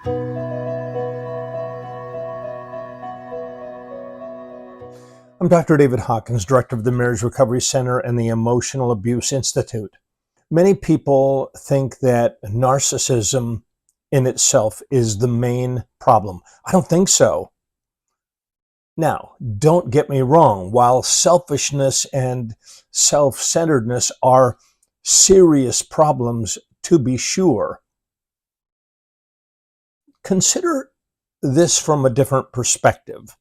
I'm Dr. David Hawkins, Director of the Marriage Recovery Center and the Emotional Abuse Institute. Many people think that narcissism in itself is the main problem. I don't think so. Now, don't get me wrong. While selfishness and self-centeredness are serious problems, to be sure, consider this from a different perspective.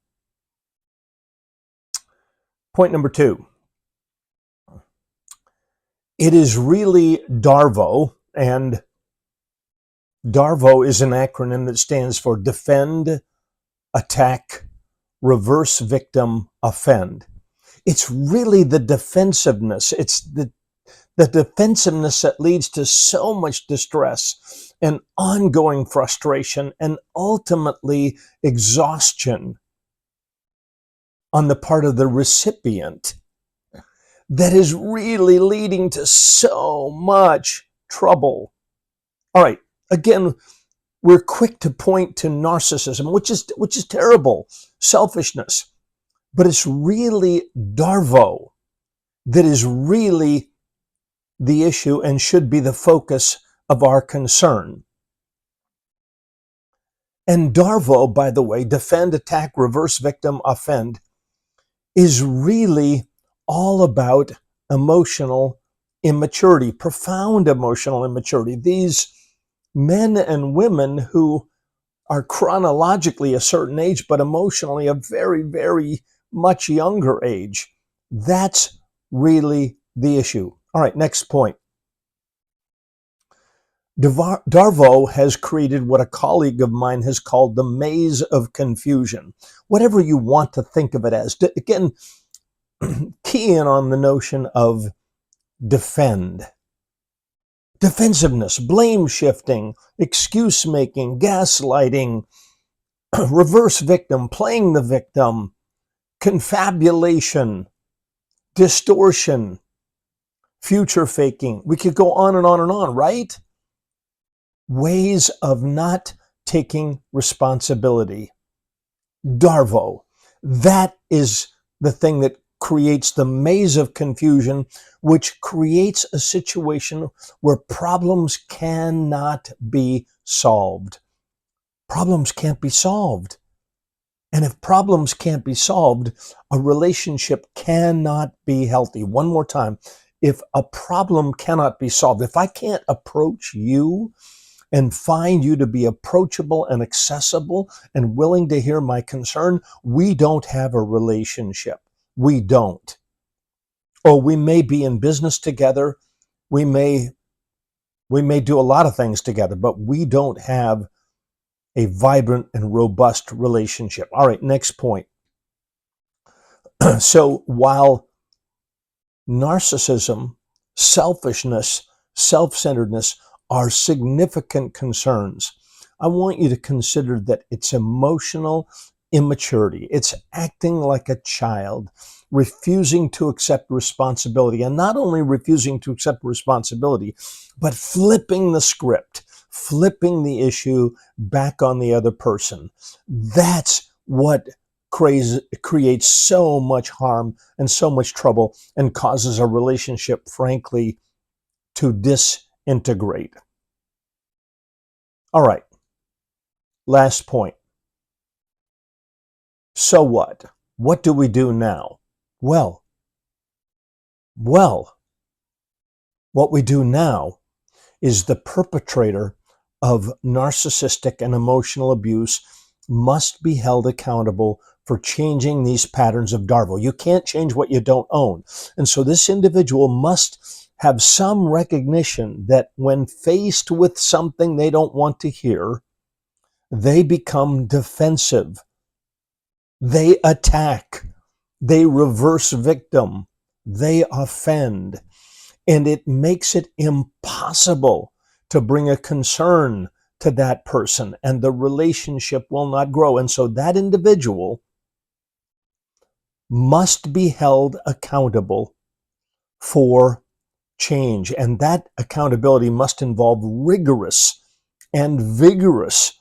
Point number 2. It is really DARVO, and DARVO is an acronym that stands for Defend, Attack, Reverse Victim, Offend. It's really the defensiveness. It's the defensiveness that leads to so much distress and ongoing frustration and ultimately exhaustion on the part of the recipient that is really leading to so much trouble. All right, again, we're quick to point to narcissism, which is terrible, selfishness, but it's really DARVO that is really the issue and should be the focus of our concern. And DARVO, by the way, defend, attack, reverse victim, offend, is really all about emotional immaturity, profound emotional immaturity. These men and women who are chronologically a certain age, but emotionally a very, very much younger age. That's really the issue. All right, next point. DARVO has created what a colleague of mine has called the maze of confusion. Whatever you want to think of it as. Again, key in on the notion of defend. Defensiveness, blame shifting, excuse making, gaslighting, reverse victim, playing the victim, confabulation, distortion, future faking. We could go on and on and on, right? Ways of not taking responsibility. DARVO. That is the thing that creates the maze of confusion, which creates a situation where problems cannot be solved. Problems can't be solved. And if problems can't be solved, a relationship cannot be healthy. One more time. If a problem cannot be solved, if I can't approach you and find you to be approachable and accessible and willing to hear my concern, we don't have a relationship. We don't. Or we may be in business together. We may do a lot of things together, but we don't have a vibrant and robust relationship. All right, next point. So while narcissism, selfishness, self-centeredness are significant concerns, I want you to consider that it's emotional immaturity. It's acting like a child, refusing to accept responsibility, and not only refusing to accept responsibility, but flipping the script, flipping the issue back on the other person. That's what creates so much harm and so much trouble and causes a relationship, frankly, to disintegrate. All right, last point. So what? What do we do now? Well, what we do now is the perpetrator of narcissistic and emotional abuse must be held accountable for changing these patterns of DARVO. You can't change what you don't own. And so this individual must have some recognition that when faced with something they don't want to hear, they become defensive. They attack. They reverse victim. They offend. And it makes it impossible to bring a concern to that person, and the relationship will not grow. And so that individual must be held accountable for change. And that accountability must involve rigorous and vigorous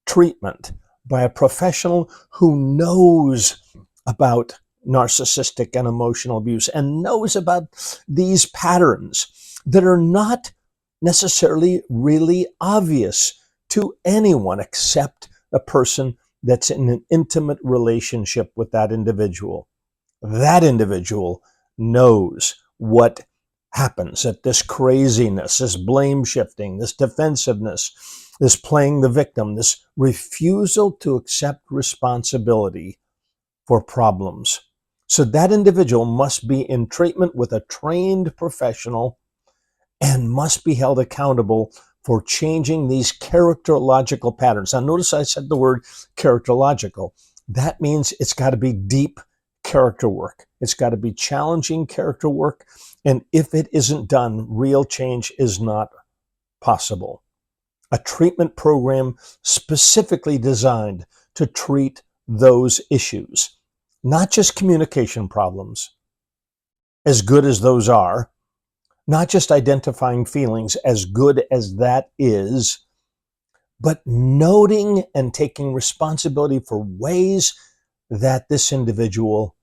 treatment by a professional who knows about narcissistic and emotional abuse and knows about these patterns that are not necessarily really obvious to anyone except a person that's in an intimate relationship with that individual. That individual knows what happens at this craziness, this blame shifting, this defensiveness, this playing the victim, this refusal to accept responsibility for problems. So that individual must be in treatment with a trained professional and must be held accountable for changing these characterological patterns. Now, notice I said the word characterological. That means it's got to be deep character work. It's got to be challenging character work. And if it isn't done, real change is not possible. A treatment program specifically designed to treat those issues, not just communication problems, as good as those are, not just identifying feelings, as good as that is, but noting and taking responsibility for ways that this individual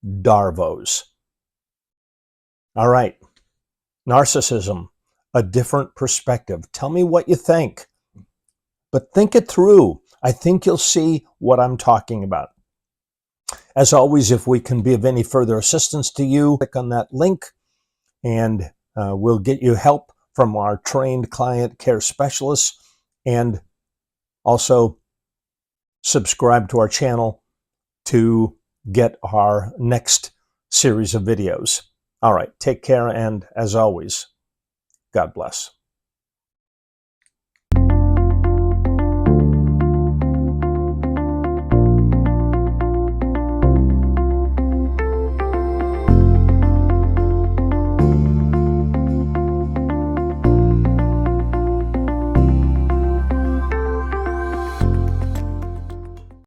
DARVOs. All right, narcissism, a different perspective. Tell me what you think, but think it through. I think you'll see what I'm talking about. As always, if we can be of any further assistance to you, click on that link and we'll get you help from our trained client care specialists, and also subscribe to our channel to get our next series of videos. All right, take care, and as always, God bless.